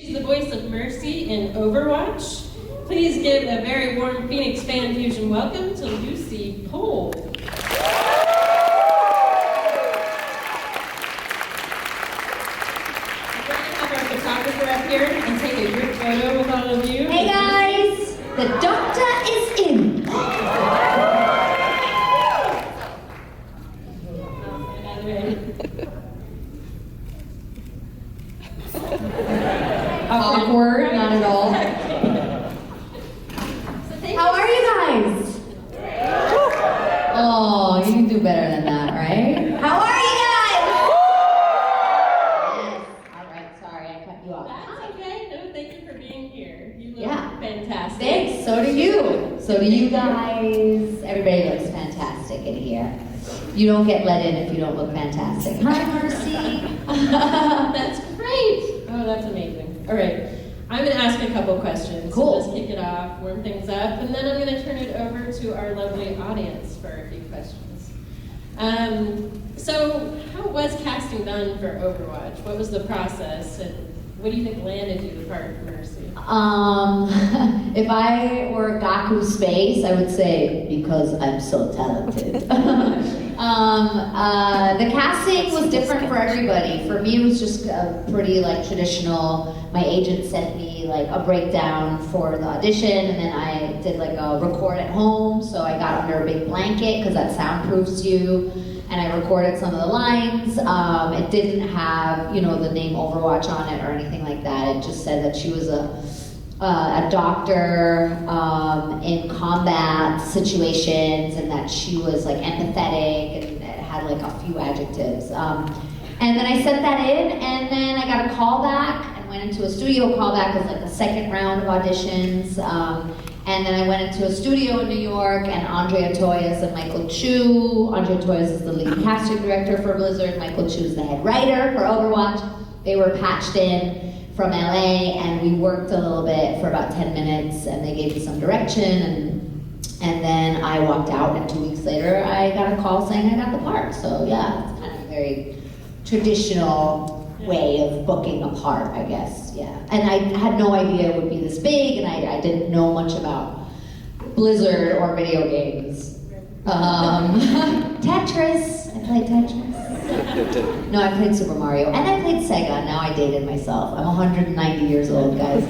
She's the voice of Mercy in Overwatch. Please give a very warm Phoenix Fan Fusion welcome to Lucie Pohl. We're going to have our photographer up here and take a group photo with all of you. Hey guys, the doctor is in. Awkward, not at all. How are you guys? Oh, you can do better than that, right? How are you guys? Yes. All right, sorry, I cut you off. That's okay. No, thank you for being here. You look fantastic. Thanks, so do you. So do you guys. Everybody looks fantastic in here. You don't get let in if you don't look fantastic. Hi, Mercy. That's great. Oh, that's amazing. All right, I'm going to ask a couple questions. Cool. So just kick it off, warm things up, and then I'm going to turn it over to our lovely audience for a few questions. So how was casting done for Overwatch? What was the process, and what do you think landed you the part of Mercy? If I were Gaku Space, I would say, because I'm so talented. The casting was different for everybody. For me, it was just pretty traditional. My agent sent me a breakdown for the audition, and then I did a record at home. So I got under a big blanket because that soundproofs you, and I recorded some of the lines. It didn't have the name Overwatch on it or anything like that. It just said that she was a doctor in combat situations, and that she was empathetic, and it had a few adjectives. And then I sent that in, and then I got a call back and went into a studio callback as the second round of auditions. And then I went into a studio in New York, and Andrea Toyas and Michael Chu. Andrea Toyas is the lead casting director for Blizzard. Michael Chu is the head writer for Overwatch. They were patched in from LA, and we worked a little bit for about 10 minutes, and they gave me some direction, and then I walked out, and 2 weeks later, I got a call saying I got the part. So yeah, it's kind of a very traditional way of booking a part, I guess, yeah. And I had no idea it would be this big, and I didn't know much about Blizzard or video games. Tetris, I played Tetris. No, I played Super Mario, and I played Sega. Now I dated myself. I'm 190 years old, guys.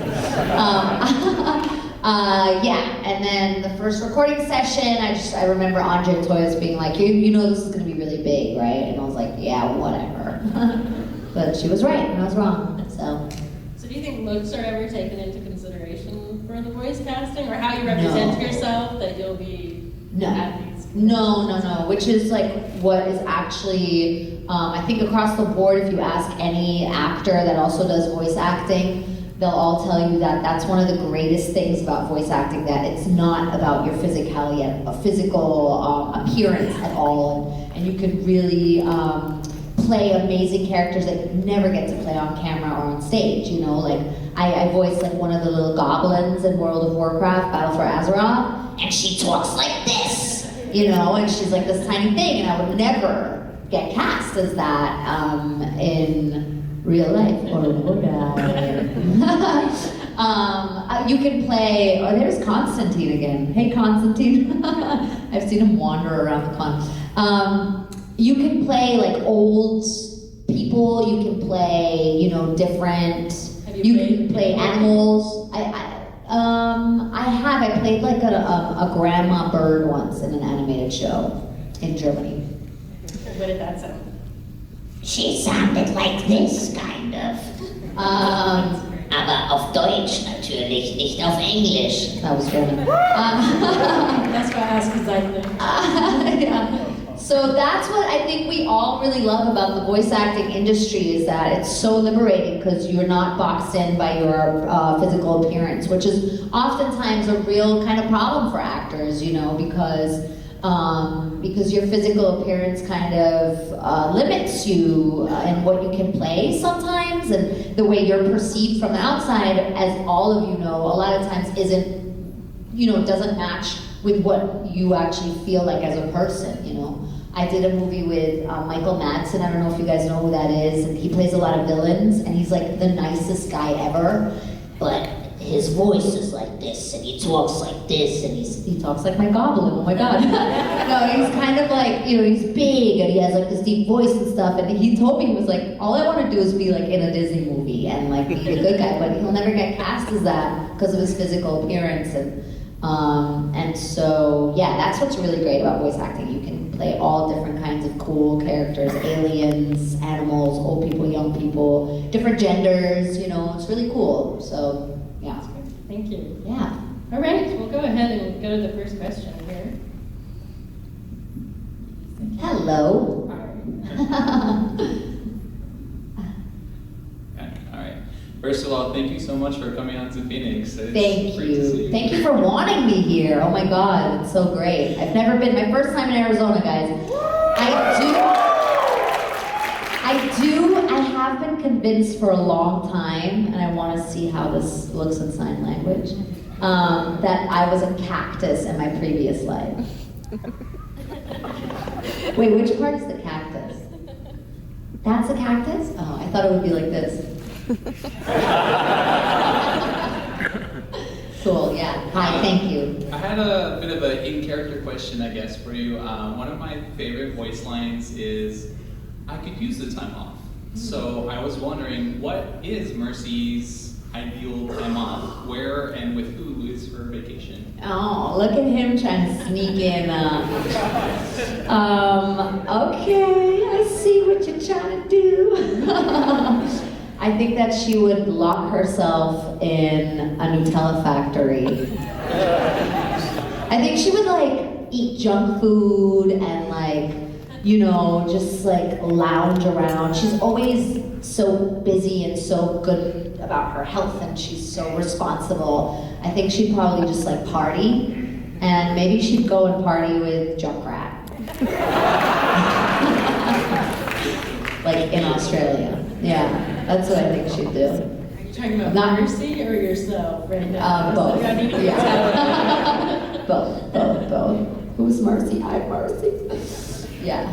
Yeah, and then the first recording session, I remember Andrea Toyas being like, you know this is gonna be really big, right? And I was like, yeah, whatever. But she was right, and I was wrong, so. So do you think looks are ever taken into consideration for the voice casting, or how you represent yourself, that you'll be at these? No, which is what is actually, I think across the board, if you ask any actor that also does voice acting, they'll all tell you that that's one of the greatest things about voice acting, that it's not about your physicality, a physical appearance at all, and you can really play amazing characters that you never get to play on camera or on stage, I voiced one of the little goblins in World of Warcraft, Battle for Azeroth, and she talks like this, and she's this tiny thing, and I would never get cast as that in real life, or would I? You can play, there's Constantine again. Hey, Constantine. I've seen him wander around the con. You can play old people, you can play, different, you can play animals. I played a grandma bird once in an animated show in Germany. What did that sound? She sounded like this, kind of. Aber auf Deutsch natürlich, nicht auf Englisch. That was German. That's why I asked, because I know. Yeah. So that's what I think we all really love about the voice acting industry, is that it's so liberating because you're not boxed in by your physical appearance, which is oftentimes a real kind of problem for actors, because your physical appearance kind of limits you in what you can play sometimes, and the way you're perceived from the outside, as all of you know, a lot of times doesn't match with what you actually feel like as a person, I did a movie with Michael Madsen. I don't know if you guys know who that is. And he plays a lot of villains, and he's like the nicest guy ever. But his voice is like this, and he talks like this, and he talks like my goblin. Oh my god! No, he's kind of like, you know, he's big, and he has like this deep voice and stuff. And he told me, he was like, all I want to do is be like in a Disney movie and like be a good guy, but he'll never get cast as that because of his physical appearance. And so yeah, that's what's really great about voice acting. You can play all different kinds of cool characters: aliens, animals, old people, young people, different genders. You know, it's really cool. So. Yeah. Thank you. Yeah. All right, we'll go ahead and go to the first question here. Hello. All right. First of all, thank you so much for coming out to Phoenix. It's Thank great to see you. Thank you for wanting me here. Oh my God, it's so great. I've never been, my first time in Arizona, guys. I have been convinced for a long time, and I want to see how this looks in sign language, that I was a cactus in my previous life. Wait, which part is the cactus? That's a cactus? Oh, I thought it would be like this. Cool, yeah. Hi, thank you. I had a bit of an in-character question, I guess, for you. One of my favorite voice lines is, I could use the time off. So I was wondering, what is Mercy's ideal time off? Where and with who is her vacation? Oh, look at him trying to sneak in. Okay, I see what you're trying to do. I think that she would lock herself in a Nutella factory. I think she would like eat junk food and like, you know, just like lounge around. She's always so busy and so good about her health, and she's so responsible. I think she'd probably just like party, and maybe she'd go and party with Junkrat. Like in Australia. Yeah, that's what I think she'd do. Are you talking about Not- Mercy or yourself right now? Both. So I need to Yeah. Both. Who's Mercy? I'm Mercy. Yeah.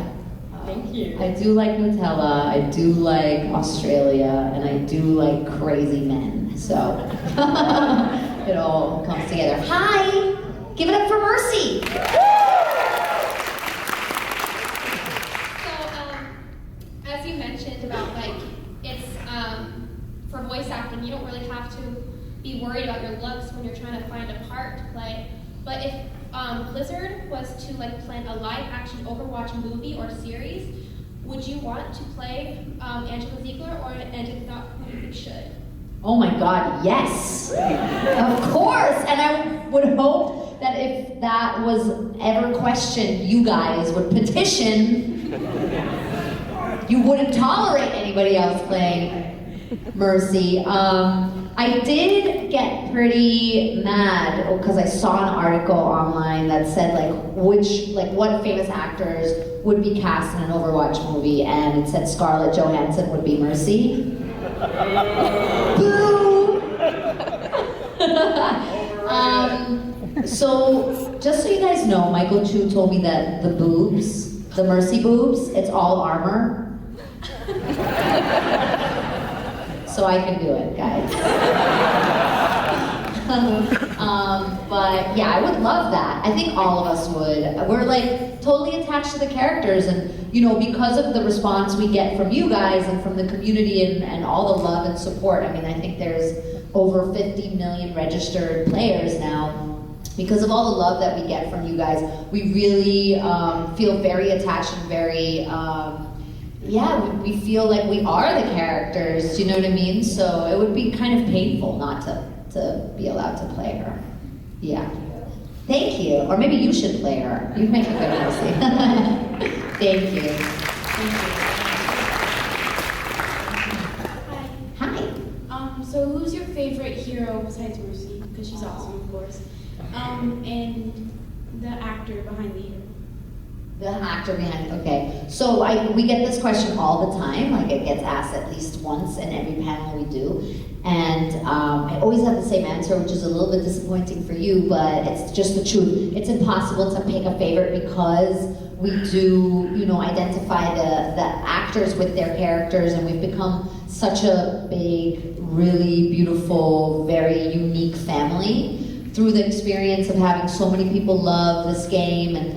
Thank you. I do like Nutella, I do like Australia, and I do like crazy men. So it all comes together. Hi! Give it up for Mercy! So, as you mentioned about like, it's for voice acting, you don't really have to be worried about your looks when you're trying to find a part to play. But if Blizzard was to like plan a live action Overwatch movie or series, would you want to play Angela Ziegler, and if not, who do you think should? Oh my God, yes! Of course! And I would hope that if that was ever questioned, you guys would petition. You wouldn't tolerate anybody else playing Mercy. I did get pretty mad because I saw an article online that said what famous actors would be cast in an Overwatch movie, and it said Scarlett Johansson would be Mercy. Boo! So just so you guys know, Michael Chu told me that the boobs, the Mercy boobs, it's all armor. So I can do it, guys. But yeah, I would love that. I think all of us would. We're like totally attached to the characters, and you know, because of the response we get from you guys and from the community and all the love and support. I mean, I think there's over 50 million registered players now. Because of all the love that we get from you guys, we really feel very attached and very, we feel like we are the characters, you know what I mean? So it would be kind of painful not to be allowed to play her. Yeah. Thank you. Or maybe you should play her. You make a good Mercy. Thank you. Hi. So who's your favorite hero besides Mercy? Because she's awesome, of course. And the actor behind the hero. The actor behind, okay. So we get this question all the time, like it gets asked at least once in every panel we do. And I always have the same answer, which is a little bit disappointing for you, but it's just the truth. It's impossible to pick a favorite because we do, identify the actors with their characters, and we've become such a big, really beautiful, very unique family through the experience of having so many people love this game and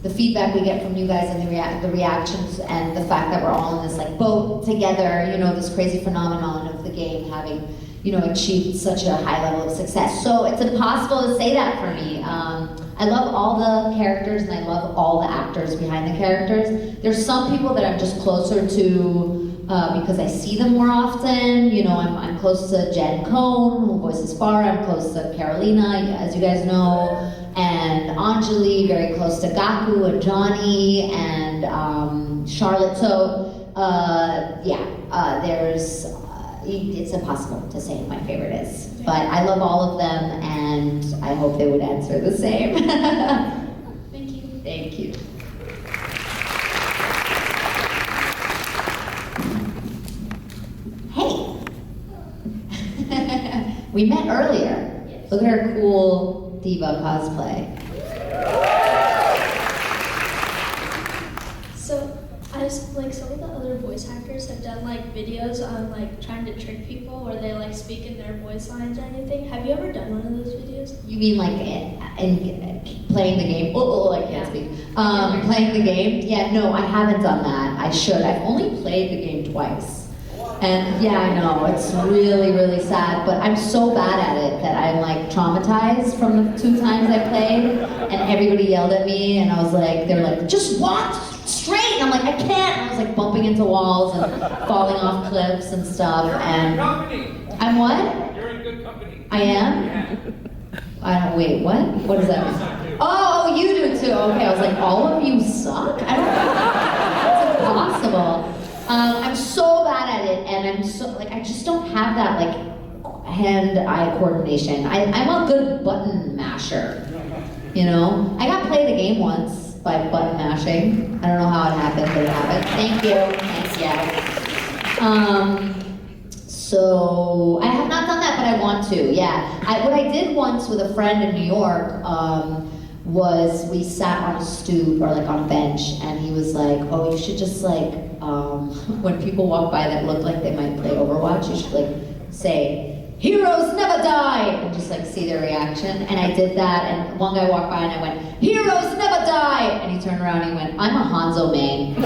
the feedback we get from you guys and the reactions and the fact that we're all in this like boat together, this crazy phenomenon of the game having, achieved such a high level of success. So it's impossible to say that for me. I love all the characters and I love all the actors behind the characters. There's some people that I'm just closer to because I see them more often. I'm close to Jen Cohn, who voices Farah. I'm close to Carolina, as you guys know, and Anjali, very close to Gaku and Johnny and Charlotte. So it's impossible to say who my favorite is. But I love all of them, and I hope they would answer the same. Thank you. Thank you. Hey! We met earlier. Yes. Look at her cool diva cosplay. So, some of the other voice actors have done videos on trying to trick people where they speak in their voice lines or anything. Have you ever done one of those videos? You mean in playing the game? Oh, I can't speak. Playing the game? Yeah, no, I haven't done that. I should. I've only played the game twice. And yeah, I know, it's really, really sad, but I'm so bad at it that I'm traumatized from the 2 times I played, and everybody yelled at me, and I was they're like, just walk straight! And I'm like, I can't! And I was bumping into walls and falling off cliffs and stuff, and... I'm what? You're in good company. I am? Yeah. Wait, what? What does that mean? Oh, you do too, okay, I was like, all of you suck? I don't That's impossible. I'm so bad at it, and I'm so, I just don't have that, hand-eye coordination. I'm a good button masher, I got played the game once by button mashing. I don't know how it happened, but it happened. Thank you. Thanks, yeah. So, I have not done that, but I want to, yeah. What I did once with a friend in New York, was we sat on a stoop or on a bench, and he was like, oh, you should just when people walk by that look like they might play Overwatch, you should say, heroes never die, and just see their reaction. And I did that, and one guy walked by and I went, heroes never die, and he turned around and he went, I'm a Hanzo main.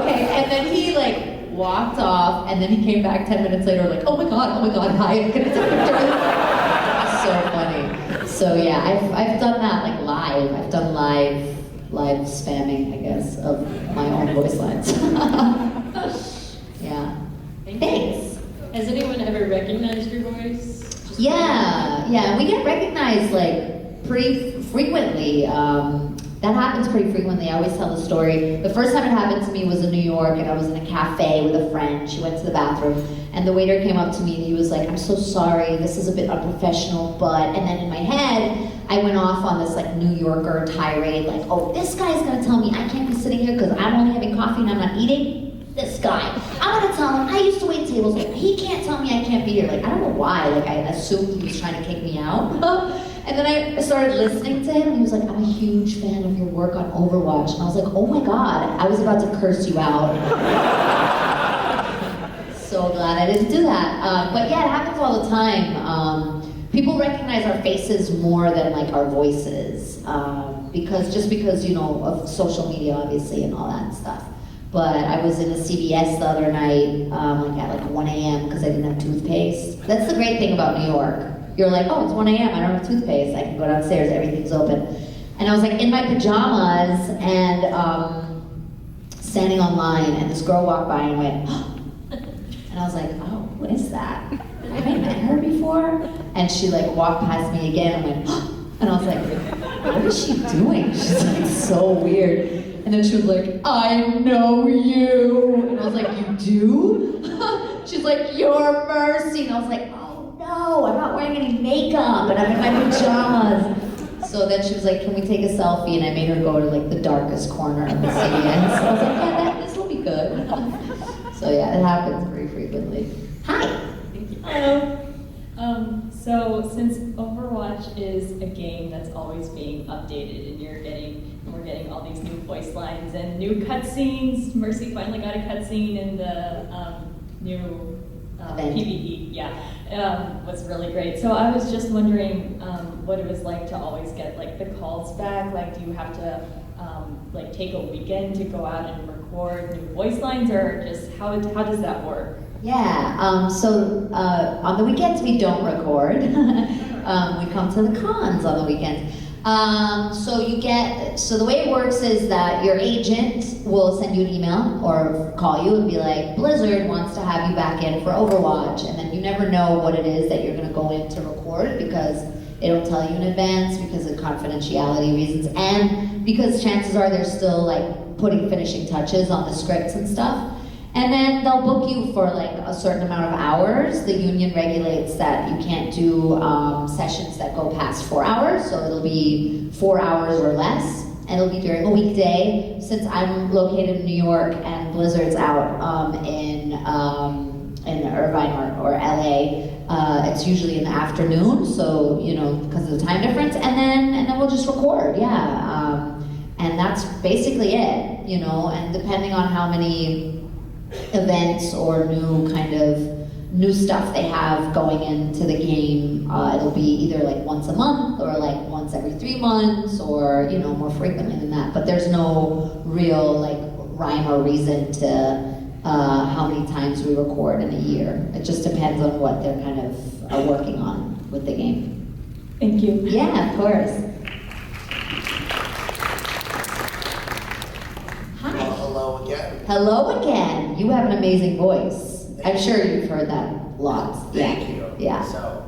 Okay, and then he walked off, and then he came back 10 minutes later oh my god, hi, can I take a picture? So funny. So yeah, I've done that live. I've done live spamming, I guess, of my own voice lines. Yeah. Thanks. Has anyone ever recognized your voice? Yeah, we get recognized pretty frequently. That happens pretty frequently. I always tell the story. The first time it happened to me was in New York, and I was in a cafe with a friend. She went to the bathroom, and the waiter came up to me, and he was like, I'm so sorry, this is a bit unprofessional, but, and then in my head, I went off on this New Yorker tirade, oh, this guy's gonna tell me I can't be sitting here because I'm only having coffee and I'm not eating? This guy. I'm gonna tell him I used to wait tables, he can't tell me I can't be here. I don't know why, I assumed he was trying to kick me out. And then I started listening to him, and he was like, I'm a huge fan of your work on Overwatch. And I was like, oh my god, I was about to curse you out. So glad I didn't do that. But yeah, it happens all the time. People recognize our faces more than our voices. Because of social media, obviously, and all that stuff. But I was in a CVS the other night, at 1 a.m. because I didn't have toothpaste. That's the great thing about New York. You're oh, it's 1 a.m., I don't have toothpaste, I can go downstairs, everything's open. And I was in my pajamas and standing online, and this girl walked by and went, and I was like, oh, what is that? Have I met her before? And she walked past me again and went, and I was like, what is she doing? She's so weird. And then she was like, I know you. And I was like, you do? She's like, you're Mercy. And I was like, oh no, I'm not wearing any makeup and I'm in my pajamas. So then she was like, can we take a selfie? And I made her go to the darkest corner of the CVS. I was like, yeah, that is So yeah, it happens pretty frequently. Hi. Hello. So since Overwatch is a game that's always being updated, and we're getting all these new voice lines and new cutscenes. Mercy finally got a cutscene in the new PvE. Yeah, was really great. So I was just wondering what it was like to always get like the calls back. Like, do you have to like take a weekend to go out and record new voice lines, or just how does that work? Yeah, so on the weekends we don't record. We come to the cons on the weekends. So the way it works is that your agent will send you an email or call you and be like, Blizzard wants to have you back in for Overwatch, and then you never know what it is that you're gonna go in to record because they don't tell you in advance because of confidentiality reasons, and because chances are they're still like putting finishing touches on the scripts and stuff. And then they'll book you for like a certain amount of hours. The union regulates that you can't do sessions that go past 4 hours, so it'll be 4 hours or less, and it'll be during a weekday. Since I'm located in New York and Blizzard's out in Irvine or LA, it's usually in the afternoon, so you know, because of the time difference, and then we'll just record, yeah. And that's basically it, you know, and depending on how many events or new stuff they have going into the game, it'll be either like once a month or like once every 3 months, or you know, more frequently than that. But there's no real like rhyme or reason to how many times we record in a year. It just depends on what they're kind of working on with the game. Thank you. Yeah, of course. Hello again. Hello again. You have an amazing voice. I'm sure you've heard that lots. Thank you. Yeah. So,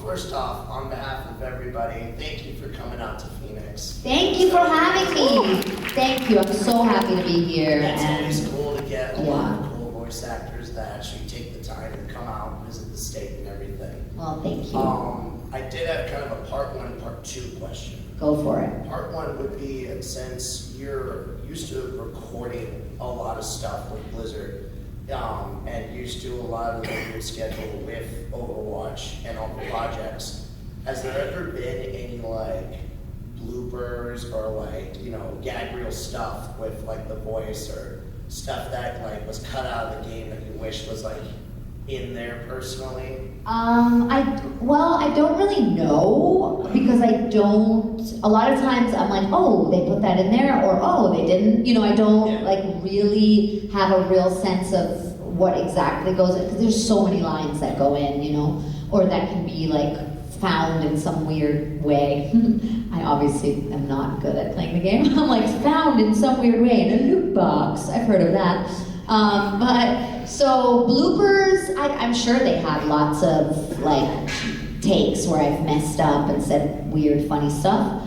first off, on behalf of everybody, thank you for coming out to Phoenix. Thank you for having me. Thank you. I'm so happy to be here. It's and always cool to get a lot of cool voice actors that actually take the time to come out and visit the state and everything. Well, thank you. I did have kind of a part 1, part 2 question. Go for it. Part 1 would be, since you're used to recording a lot of stuff with Blizzard, and used to a lot of the schedule with Overwatch and all the projects, has there ever been any like bloopers or like, you know, gag reel stuff with like the voice, or stuff that like was cut out of the game that you wish was like in there personally? I don't really know, because a lot of times I'm like, oh, they put that in there, or oh, they didn't, you know, I don't like really have a real sense of what exactly goes in, because there's so many lines that go in, you know, or that can be like found in some weird way. I obviously am not good at playing the game. I'm like, found in some weird way in a loot box. I've heard of that. But so bloopers, I'm sure they have lots of like takes where I've messed up and said weird, funny stuff.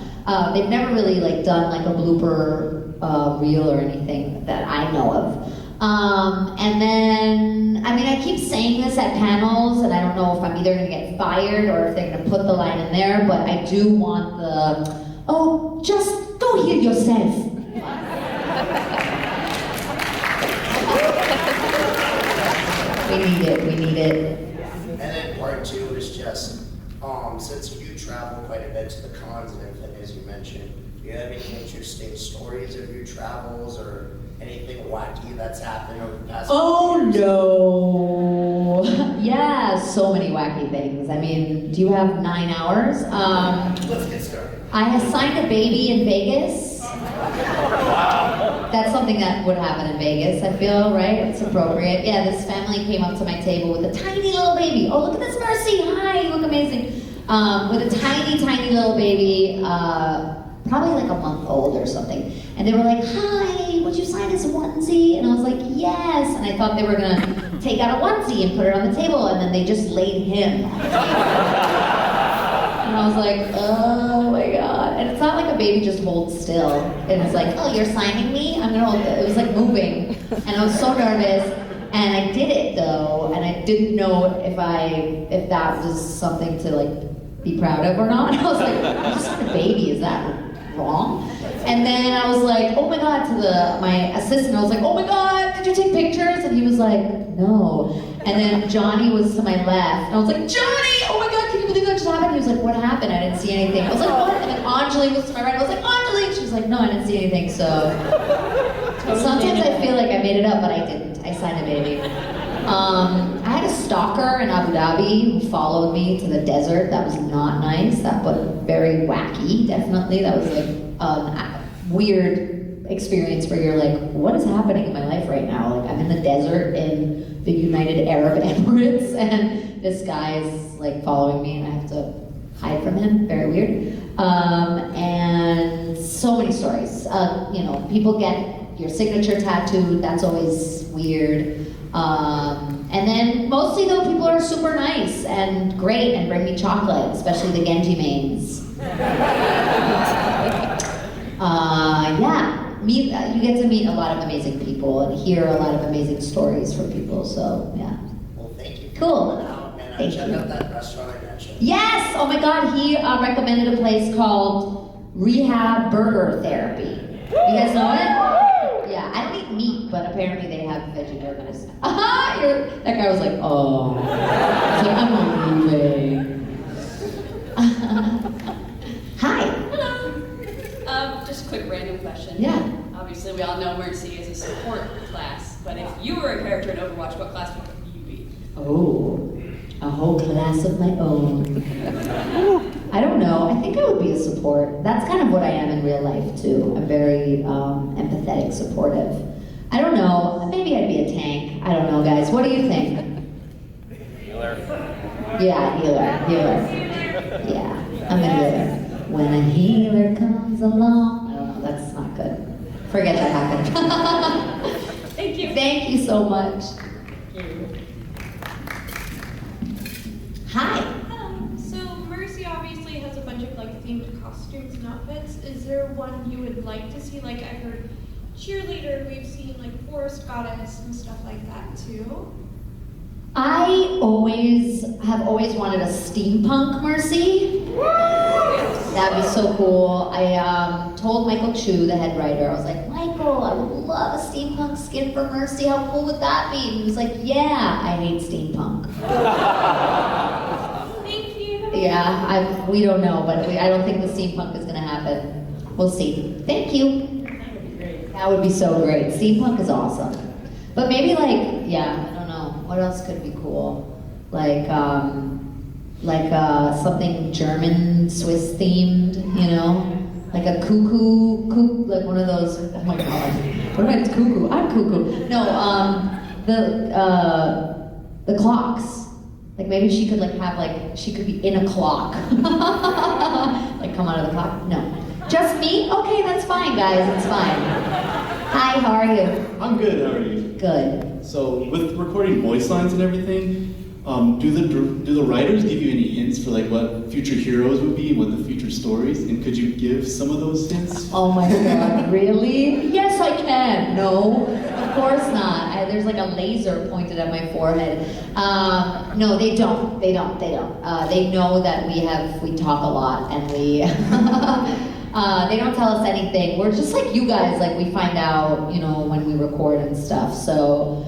They've never really like done like a blooper reel or anything that I know of. And then, I mean, I keep saying this at panels, and I don't know if I'm either gonna get fired or if they're gonna put the line in there, but I do want the, oh, just go heal yourself. We need it. And then part 2 is just, since you travel quite a bit to the cons and everything, as you mentioned, do you have any interesting stories of your travels or anything wacky that's happened over the past Oh few years? no. Yeah, so many wacky things. I mean, do you have 9 hours? Let's get started. I assigned a baby in Vegas. That's something that would happen in Vegas, I feel, right? It's appropriate. Yeah, this family came up to my table with a tiny little baby. Oh, look at this, Mercy. Hi, you look amazing. With a tiny, tiny little baby, probably like a month old or something. And they were like, hi, would you sign his onesie? And I was like, yes. And I thought they were gonna take out a onesie and put it on the table, and then they just laid him on the table. And I was like, oh my God. And it's not like a baby just holds still. And it's like, oh, you're signing me? I'm gonna hold it. It was like moving. And I was so nervous. And I did it though. And I didn't know if that was something to like be proud of or not. I was like, I just had a baby, is that wrong? And then I was like, oh my God, to my assistant, I was like, oh my God, did you take was like, no. And then Johnny was to my left. And I was like, Johnny, oh my God, can you believe that just happened? He was like, what happened? I didn't see anything. I was like, what? And then Anjali was to my right. I was like, Anjali. She was like, no, I didn't see anything. So sometimes I feel like I made it up, but I didn't. I signed a baby. I had a stalker in Abu Dhabi who followed me to the desert. That was not nice. That was very wacky, definitely. That was like a weird experience where you're like, what is happening in my life right now? Like I'm in the desert in the United Arab Emirates and this guy's like following me and I have to hide from him. Very weird. And so many stories. You know, people get your signature tattooed. That's always weird. And then mostly though, people are super nice and great and bring me chocolate, especially the Genji mains. You get to meet a lot of amazing people and hear a lot of amazing stories from people, so yeah. Well, thank you. Cool. And check out that restaurant I mentioned. Yes! Oh my God, he recommended a place called Rehab Burger Therapy. You guys know it? Yeah, I don't eat meat, but apparently they have veggie burgers. That guy was like, oh. I was like, I'm leaving. Hi. Hello. Just a quick random question. Yeah. Obviously, we all know Mercy is a support class, but if you were a character in Overwatch, what class would you be? Oh, a whole class of my own. I don't know. I think I would be a support. That's kind of what I am in real life too. I'm very empathetic, supportive. I don't know. Maybe I'd be a tank. I don't know, guys. What do you think? Healer. Yeah, healer. Yeah, I'm a healer. When a healer comes along. I don't know. That's not good. Forget that happened. Thank you. Thank you so much. Hi. So Mercy obviously has a bunch of like themed costumes and outfits. Is there one you would like to see? Like I heard cheerleader, we've seen like forest goddess and stuff like that too. I have always wanted a steampunk Mercy. That'd be so cool. I told Michael Chu, the head writer, I was like, Michael, I would love a steampunk skin for Mercy. How cool would that be? And he was like, yeah, I hate steampunk. Thank you. Yeah, we don't know, but I don't think the steampunk is gonna happen. We'll see. Thank you. That would be great. That would be so great. Steampunk is awesome. But maybe like, yeah, I don't know. What else could be cool? Like something German, Swiss themed, you know? Like a cuckoo, like one of those, oh my God. What am I, cuckoo? I'm cuckoo. No, the clocks. Like maybe she could like have like, she could be in a clock. Like come out of the clock? No. Just me? Okay, that's fine, guys, it's fine. Hi, how are you? I'm good, how are you? Good. So with recording voice lines and everything, do the writers give you any hints for like what future heroes would be and what the future stories? And could you give some of those hints? Oh my God, really? Yes, I can. No, of course not. There's like a laser pointed at my forehead. No, they don't. They know that we talk a lot and we, they don't tell us anything. We're just like you guys, like we find out, you know, when we record and stuff. So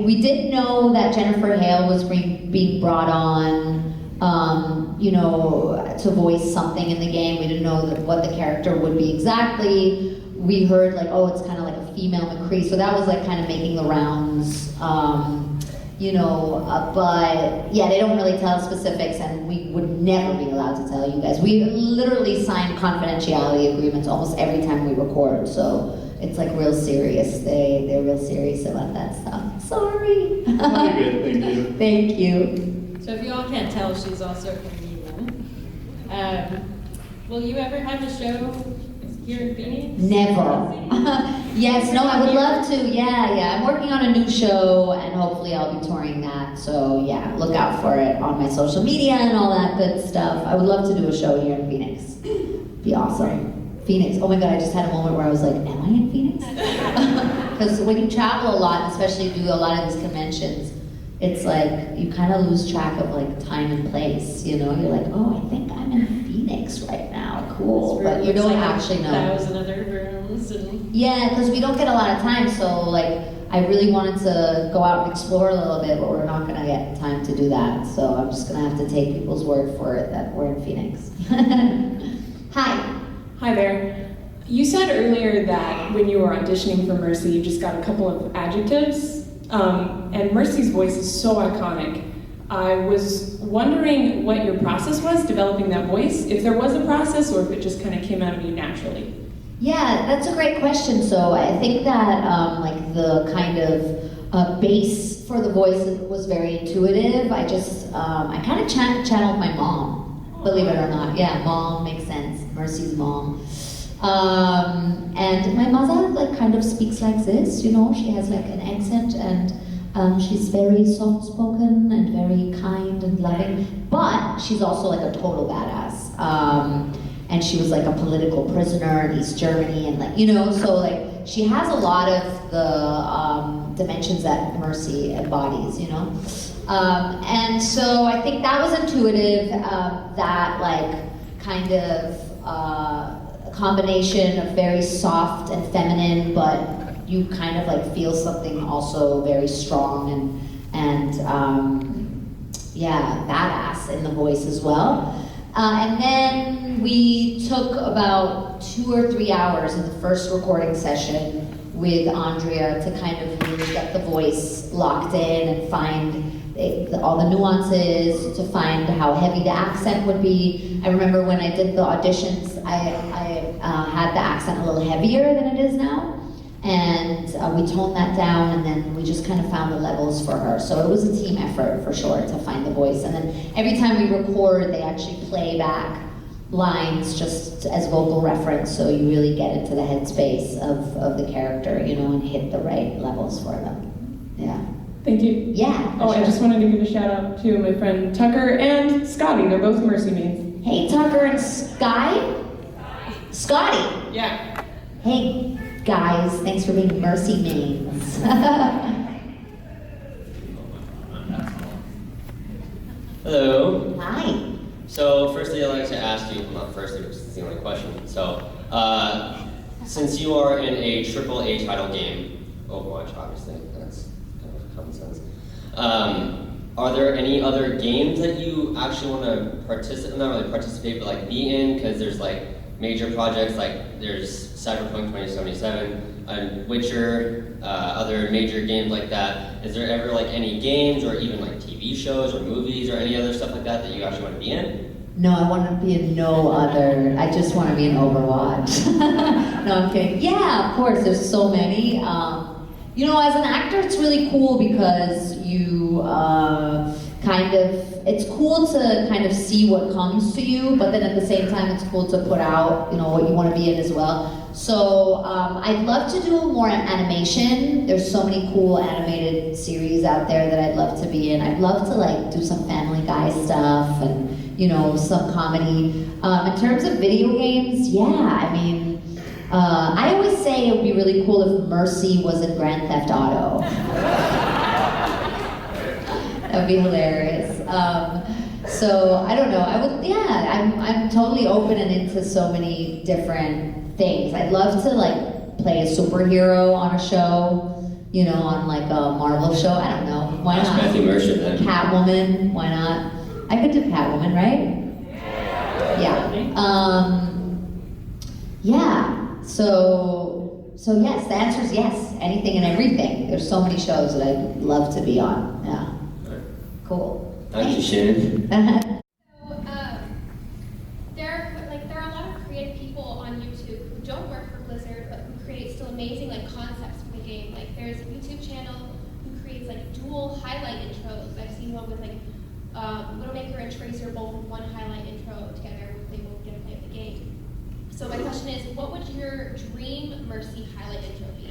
we did know that Jennifer Hale was being brought on, you know, to voice something in the game. We didn't know what the character would be exactly. We heard like, oh, it's kind of like a female McCree. So that was like kind of making the rounds, you know, but yeah, they don't really tell specifics and we would never be allowed to tell you guys. We literally sign confidentiality agreements almost every time we record. So it's like real serious. They're real serious about that stuff. Sorry. Very good, thank you. Thank you. So if you all can't tell, she's also from Milan. Will you ever have a show here in Phoenix? Never. Yes, no, I would love to. Yeah. I'm working on a new show and hopefully I'll be touring that. So yeah, look out for it on my social media and all that good stuff. I would love to do a show here in Phoenix. Be awesome. Phoenix. Oh my God, I just had a moment where I was like, am I in Phoenix? Because when you travel a lot, especially do a lot of these conventions, it's like you kind of lose track of like time and place, you know? You're like, oh, I think I'm in Phoenix right now. Cool. But you don't actually know. 1,000 other rooms and... Yeah, because we don't get a lot of time, so like I really wanted to go out and explore a little bit, but we're not gonna get time to do that. So I'm just gonna have to take people's word for it that we're in Phoenix. Hi. Hi there. You said earlier that when you were auditioning for Mercy, you just got a couple of adjectives, and Mercy's voice is so iconic. I was wondering what your process was developing that voice, if there was a process or if it just kind of came out of you naturally. Yeah, that's a great question. So I think that like the kind of base for the voice was very intuitive. I just, I kind of channeled my mom, believe it or not. Yeah, mom makes sense, Mercy's mom. And my mother like kind of speaks like this, you know, she has like an accent and she's very soft-spoken and very kind and loving, but she's also like a total badass. And she was like a political prisoner in East Germany and like, you know, so like she has a lot of the dimensions that Mercy embodies, you know? And so I think that was intuitive, that like kind of a combination of very soft and feminine, but you kind of like feel something also very strong and yeah, badass in the voice as well. And then we took about 2 or 3 hours in the first recording session with Andrea to kind of really get the voice locked in and find all the nuances, to find how heavy the accent would be. I remember when I did the auditions, I had the accent a little heavier than it is now. And we toned that down, and then we just kind of found the levels for her. So it was a team effort for sure to find the voice. And then every time we record, they actually play back lines just as vocal reference, so you really get into the headspace of the character, you know, and hit the right levels for them. Yeah. Thank you. Yeah. Oh, sure. I just wanted to give a shout out to my friend Tucker and Scotty. They're both Mercy mains. Hey, Tucker and Scotty. Yeah. Hey, guys, thanks for being Mercy mains. Hello. Hi. So firstly, I'd like to ask you, well, not firstly, which is the only question. So, since you are in a AAA title game, Overwatch, obviously, that's kind of common sense. Are there any other games that you actually want to participate, not really participate, but like be in? Because there's like major projects, like there's Cyberpunk 2077, and Witcher, other major games like that. Is there ever like any games or even like TV shows or movies or any other stuff like that that you actually want to be in? No, I want to be in no other. I just want to be in Overwatch. No, I'm kidding. Yeah, of course, there's so many. You know, as an actor, it's really cool because you it's cool to kind of see what comes to you, but then at the same time, it's cool to put out, you know, what you want to be in as well. So I'd love to do more animation. There's so many cool animated series out there that I'd love to be in. I'd love to like do some Family Guy stuff and, you know, some comedy. In terms of video games, yeah, I mean, I always say it would be really cool if Mercy was in Grand Theft Auto. That would be hilarious. So I don't know. I'm totally open and into so many different things. I'd love to like play a superhero on a show, you know, on like a Marvel show. I don't know. Why not? Matthew Mercer then. Catwoman. Why not? I could do Catwoman, right? Yeah. Yeah. So yes, the answer is yes. Anything and everything. There's so many shows that I'd love to be on. Yeah. Cool. Thank you, Shannon. There are a lot of creative people on YouTube who don't work for Blizzard, but who create still amazing like concepts for the game. Like there's a YouTube channel who creates like dual highlight intros. I've seen one with like Widowmaker and Tracer both with one highlight intro together. They both get to play the game. So my question is, what would your dream Mercy highlight intro be?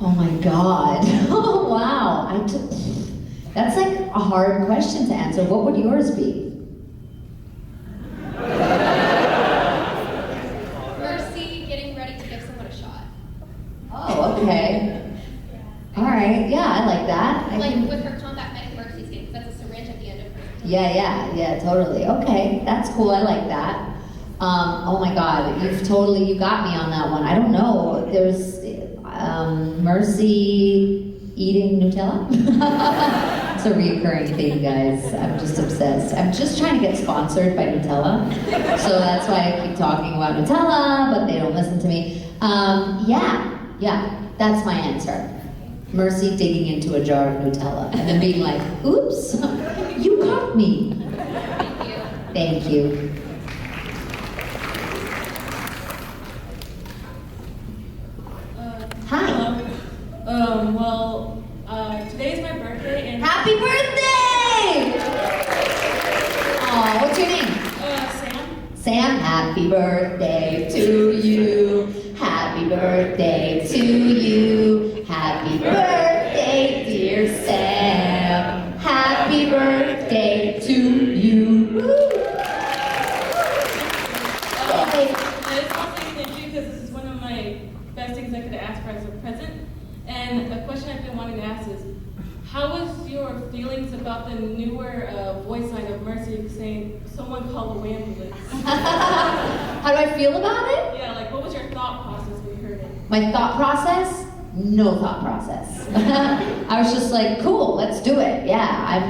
Oh my God. Oh wow. That's like a hard question to answer. What would yours be? Mercy getting ready to give someone a shot. Oh, okay. All right. Yeah, I like that. With her combat medic Mercy's game, because that's a syringe at the end of her. Yeah, totally. Okay, that's cool. I like that. Oh my God, you got me on that one. I don't know. Mercy eating Nutella. It's a reoccurring thing, guys. I'm just obsessed. I'm just trying to get sponsored by Nutella. So that's why I keep talking about Nutella, but they don't listen to me. Yeah, that's my answer. Mercy digging into a jar of Nutella and then being like, oops, you caught me. Thank you. Hi. Today's my birthday and Happy birthday! Aw, what's your name? Sam. Sam, happy birthday to you. Happy birthday to you. Happy birthday, dear Sam. Happy birthday to you. Woo. I just want to say thank you because this is one of my best things I could ask for as a present. And a question I've been wanting to ask is, how was your feelings about the newer voice line of Mercy saying, someone call the ambulance? How do I feel about it? Yeah, like what was your thought process when you heard it? My thought process? No thought process. I was just like, cool, let's do it. I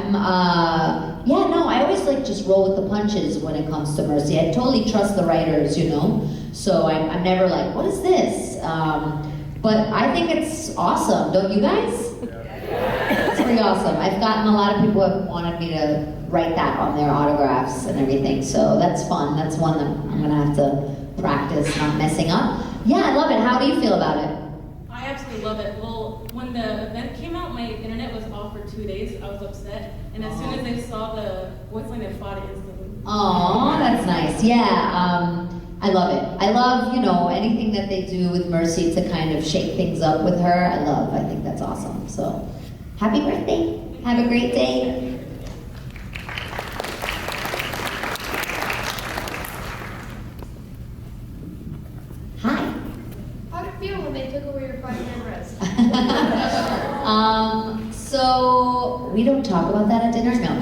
always like just roll with the punches when it comes to Mercy. I totally trust the writers, you know? So I'm never like, what is this? But I think it's awesome, don't you guys? It's pretty awesome. I've gotten a lot of people who have wanted me to write that on their autographs and everything, so that's fun. That's one that I'm gonna have to practice not messing up. Yeah, I love it. How do you feel about it? I absolutely love it. Well, when the event came out, my internet was off for 2 days. I was upset, and as soon as I saw the voice line, I fought it instantly. Aw, that's nice. Yeah, I love it. I love, anything that they do with Mercy to kind of shake things up with her. I think that's awesome. So, happy birthday. Have a great day. Hi. How'd it feel when they took away your 5-man rest? So we don't talk about that at dinner, no.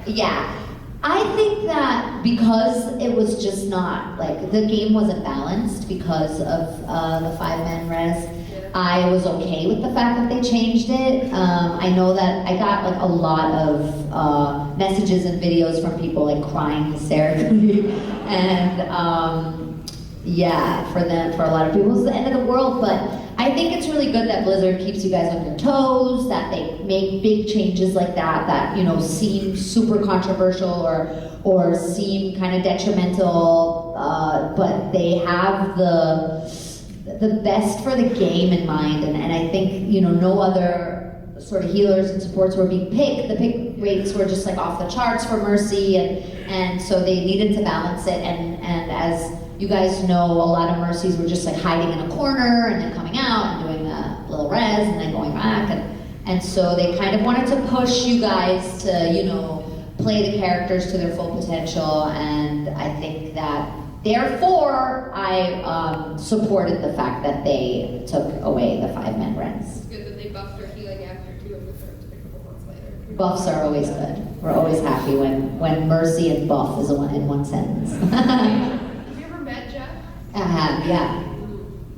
Yeah. I think that because it was just not, like, the game wasn't balanced because of the 5-man res, I was okay with the fact that they changed it. I know that I got, like, a lot of messages and videos from people, like, crying hysterically. And, yeah, for a lot of people, it's the end of the world, but I think it's really good that Blizzard keeps you guys on your toes, that they make big changes like that, seem super controversial or seem kind of detrimental, but they have the best for the game in mind, and I think, no other sort of healers and supports were being picked. The pick rates were just like off the charts for Mercy, and so they needed to balance it, and as you guys know, a lot of Mercies were just like hiding in a corner and then coming out and doing a little res and then going back, and so they kind of wanted to push you guys to, play the characters to their full potential, and I think that therefore I supported the fact that they took away the 5-man res. It's good that they buffed their healing after 2 of the thirds a couple months later. Buffs are always good. We're always happy when Mercy and buff is in one sentence. Have you ever met Jeff? I have, yeah.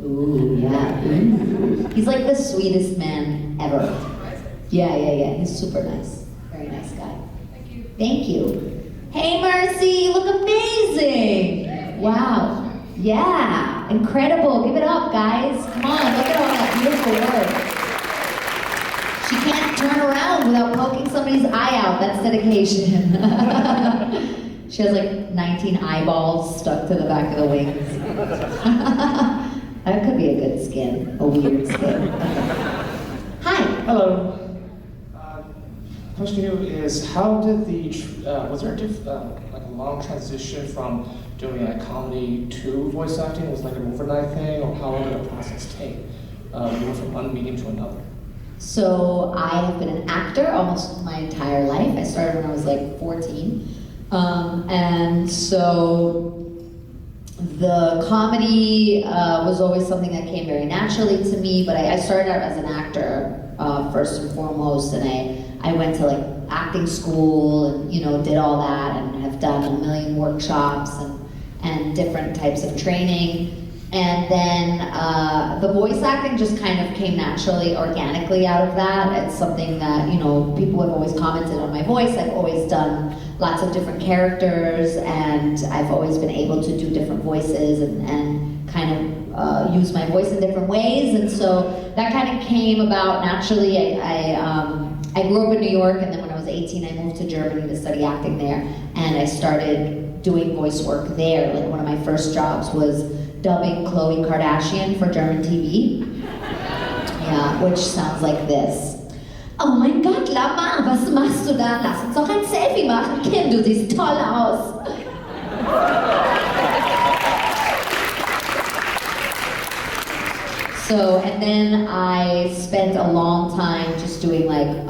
Ooh, yeah. Ooh. He's like the sweetest man ever. Yeah. He's super nice. Very nice guy. Thank you. Thank you. Hey, Mercy, you look amazing. Wow. Yeah. Incredible. Give it up, guys. Come on, look at all that beautiful work. She can't turn around without poking somebody's eye out. That's dedication. She has like 19 eyeballs stuck to the back of the wings. That could be a good skin, a weird skin. Hi. Hello. Question to you is, how did was there a long transition from doing a comedy to voice acting? Was it like an overnight thing, or how long did the process take? You went from one medium to another. So I have been an actor almost my entire life. I started when I was like 14. And so the comedy was always something that came very naturally to me, but I started out as an actor first and foremost, and I went to like acting school and did all that, and have done a million workshops and different types of training. And then the voice acting just kind of came naturally, organically out of that. It's something that, you know, people have always commented on my voice. I've always done lots of different characters, and I've always been able to do different voices and kind of use my voice in different ways. And so that kind of came about naturally. I grew up in New York, and then when I was 18, I moved to Germany to study acting there, and I started doing voice work there. Like one of my first jobs was dubbing Khloe Kardashian for German TV. Yeah, which sounds like this. Oh mein Gott, Lama, was machst du da? Lass uns doch ein Selfie machen. Kim, du siehst toll aus. So, and then I spent a long time just doing like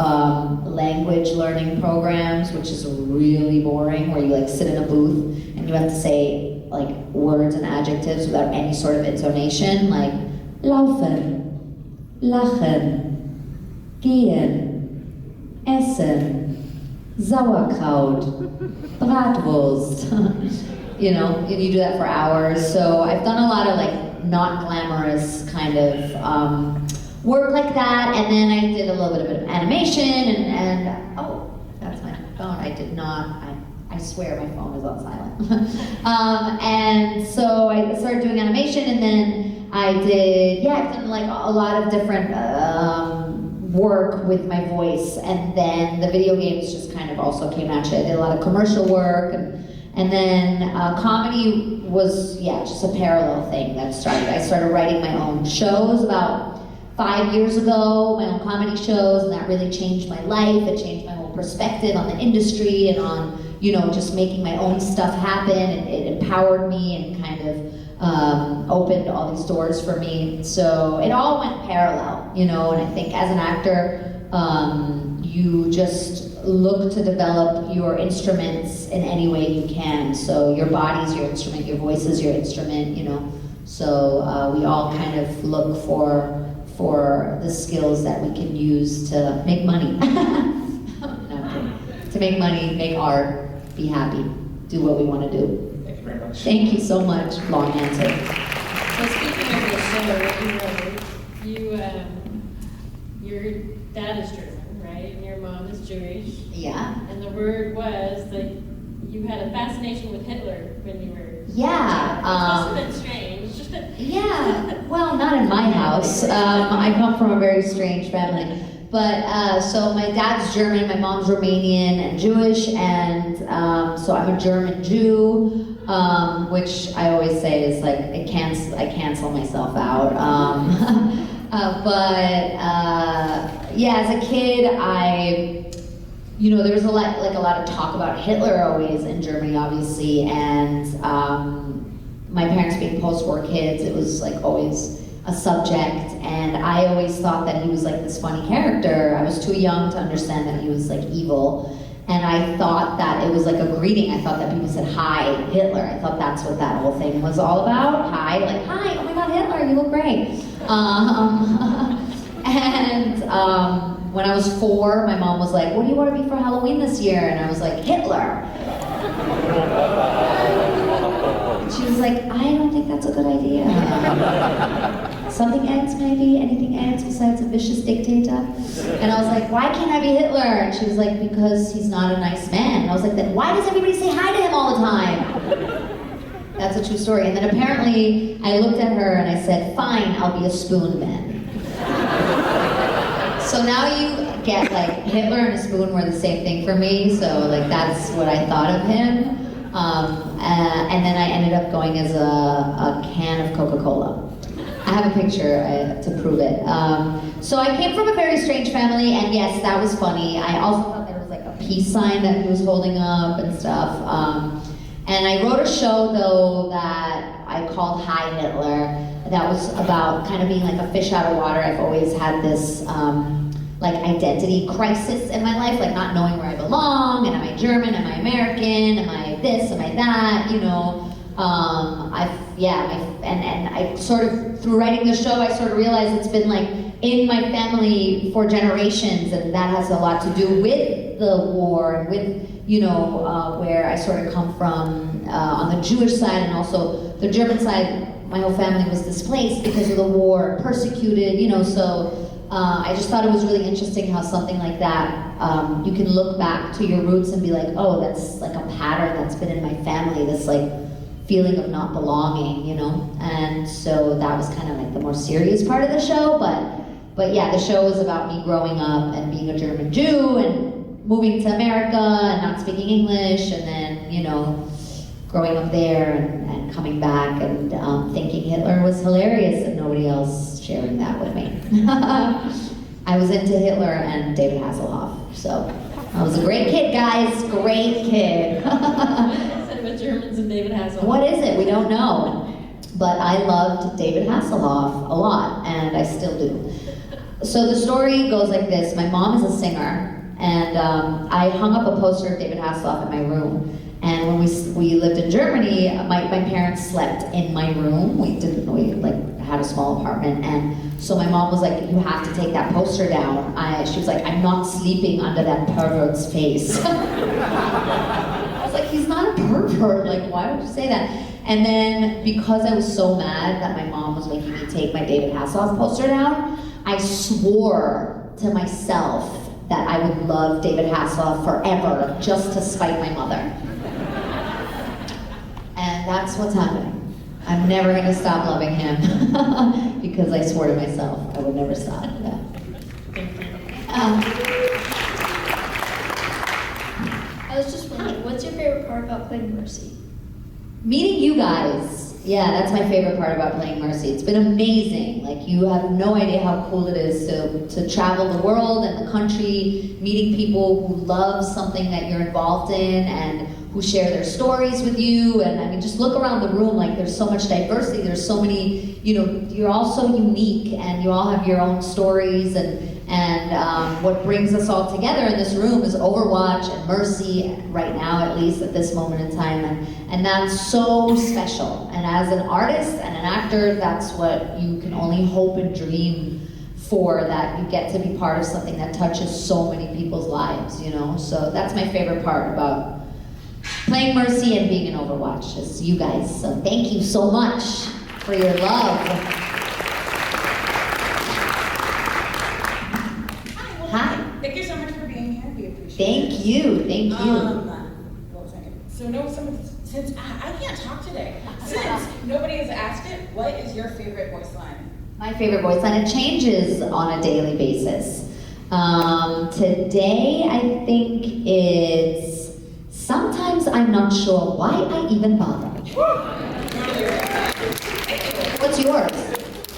language learning programs, which is really boring, where you like sit in a booth and you have to say like words and adjectives without any sort of intonation, like laufen, lachen, gehen, essen, Sauerkraut, Bratwurst. You know, and you do that for hours. So I've done a lot of like not glamorous kind of work like that, and then I did a little bit of animation and oh, that's my phone. I did not. I swear my phone is on silent. And so I started doing animation, and then I've done like a lot of different work with my voice, and then the video games just kind of also came naturally. I did a lot of commercial work, and then comedy was, just a parallel thing that started. I started writing my own shows about 5 years ago, my own comedy shows, and that really changed my life. It changed my whole perspective on the industry and on, you know, just making my own stuff happen. It empowered me and kind of opened all these doors for me. So it all went parallel, you know, and I think as an actor, you just look to develop your instruments in any way you can. So your body's your instrument, your voice is your instrument, you know. So we all kind of look for the skills that we can use to make money. To make money, make art, be happy, do what we want to do. Thank you very much. Thank you so much. Long answer. So speaking of the show, your dad is German, right? And your mom is Jewish. Yeah. And the word was that you had a fascination with Hitler when you were. Yeah. Which must have been strange. Yeah. Well, not in my house. I come from a very strange family. But so my dad's German, my mom's Romanian and Jewish, and so I'm a German Jew, which I always say is like I cancel myself out. As a kid, there was a lot of talk about Hitler always in Germany, obviously, and my parents being post-war kids, it was like always a subject, and I always thought that he was like this funny character. I was too young to understand that he was like evil, and I thought that it was like a greeting. I thought that people said, "Hi, Hitler." I thought that's what that whole thing was all about. Hi, like, "Hi, oh my God, Hitler, you look great." When I was 4, my mom was like, "What do you want to be for Halloween this year?" And I was like, "Hitler." She was like, "I don't think that's a good idea." Something else maybe? Anything else besides a vicious dictator? And I was like, "Why can't I be Hitler?" And she was like, "Because he's not a nice man." And I was like, "Then why does everybody say hi to him all the time?" That's a true story. And then apparently I looked at her and I said, "Fine, I'll be a spoon then." So now you get like Hitler and a spoon were the same thing for me. So like that's what I thought of him. And then I ended up going as a can of Coca-Cola. I have a picture to prove it. So I came from a very strange family, and yes, that was funny. I also thought there was like a peace sign that he was holding up and stuff. And I wrote a show though that I called Hi Hitler. That was about kind of being like a fish out of water. I've always had this like identity crisis in my life, like not knowing where I belong, and am I German, am I American, am I this, am I that, you know. And I sort of, through writing the show, I sort of realized it's been like in my family for generations, and that has a lot to do with the war and with, you know, where I sort of come from on the Jewish side and also the German side. my whole family was displaced because of the war, persecuted, so I just thought it was really interesting how something like that, you can look back to your roots and be like, oh, that's like a pattern that's been in my family, this like feeling of not belonging, and so that was kind of like the more serious part of the show, but yeah, the show was about me growing up and being a German Jew and moving to America and not speaking English, and then, growing up there and coming back and thinking Hitler was hilarious and nobody else sharing that with me. I was into Hitler and David Hasselhoff, so I was a great kid, guys, great kid. With Germans and David Hasselhoff. What is it? We don't know. But I loved David Hasselhoff a lot, and I still do. So the story goes like this. My mom is a singer, and I hung up a poster of David Hasselhoff in my room. And when we lived in Germany, my parents slept in my room. We had a small apartment, and so my mom was like, "You have to take that poster down." She was like, "I'm not sleeping under that pervert's face." I was like, "He's not a pervert. Like, why would you say that?" And then because I was so mad that my mom was making me take my David Hasselhoff poster down, I swore to myself that I would love David Hasselhoff forever, just to spite my mother. And that's what's happening. I'm never gonna stop loving him because I swore to myself I would never stop. Yeah. I was just wondering, what's your favorite part about playing Mercy? Meeting you guys. Yeah, that's my favorite part about playing Mercy. It's been amazing. Like, you have no idea how cool it is to travel the world and the country, meeting people who love something that you're involved in and who share their stories with you. And I mean, just look around the room, like there's so much diversity, there's so many, you're all so unique and you all have your own stories, and what brings us all together in this room is Overwatch and Mercy, right now at least, at this moment in time, and that's so special. And as an artist and an actor, that's what you can only hope and dream for, that you get to be part of something that touches so many people's lives, So that's my favorite part about playing Mercy and being in Overwatch, is you guys. So thank you so much for your love. Hi. Thank you so much for being here. We appreciate it. Thank you. What was I gonna? So since I can't talk today, since nobody has asked it, what is your favorite voice line? My favorite voice line, it changes on a daily basis. Today, I think it's, sometimes I'm not sure why I even bother. What's yours?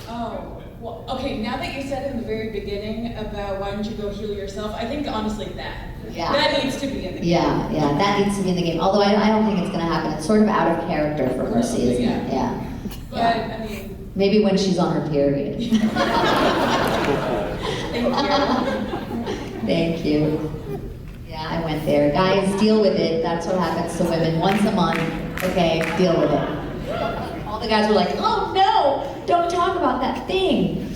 Oh, well, okay, now that you said in the very beginning about why don't you go heal yourself, I think honestly that needs to be in the game. Yeah, that needs to be in the game. Although I don't think it's going to happen. It's sort of out of character for Mercy, isn't it? Yeah. But, I mean... Maybe when she's on her period. Thank you. Yeah, I went there. Guys, deal with it. That's what happens to women once a month. Okay, deal with it. All the guys were like, oh no, don't talk about that thing.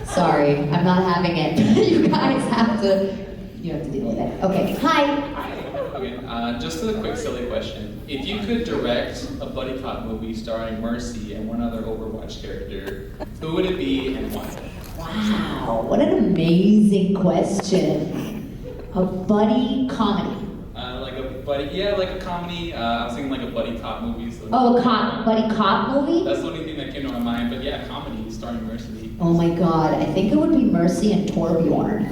Sorry, I'm not having it. You guys have to deal with it. Okay, hi. Okay, just a quick silly question. If you could direct a buddy cop movie starring Mercy and one other Overwatch character, who would it be and why? Wow, what an amazing question. A buddy comedy. Like a comedy. I was thinking like a buddy cop movie. So Buddy cop movie? That's the only thing that came to my mind. But yeah, comedy starring Mercy. Oh my god, I think it would be Mercy and Torbjorn.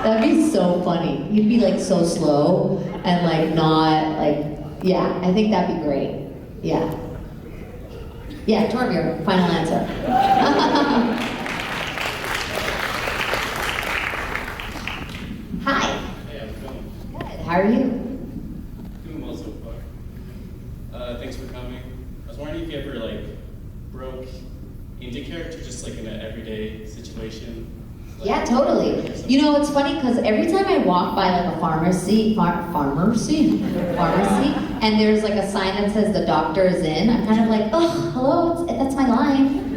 That'd be so funny. He'd be like so slow and like not like, yeah, I think that'd be great. Yeah. Yeah, Torbjorn, final answer. Hi. Hey, how's it going? Good, how are you? Doing well so far. Thanks for coming. I was wondering if you ever broke into character just in an everyday situation. Yeah, totally. It's funny because every time I walk by a pharmacy, and there's a sign that says the doctor is in, I'm kind of like, oh, hello, that's my line.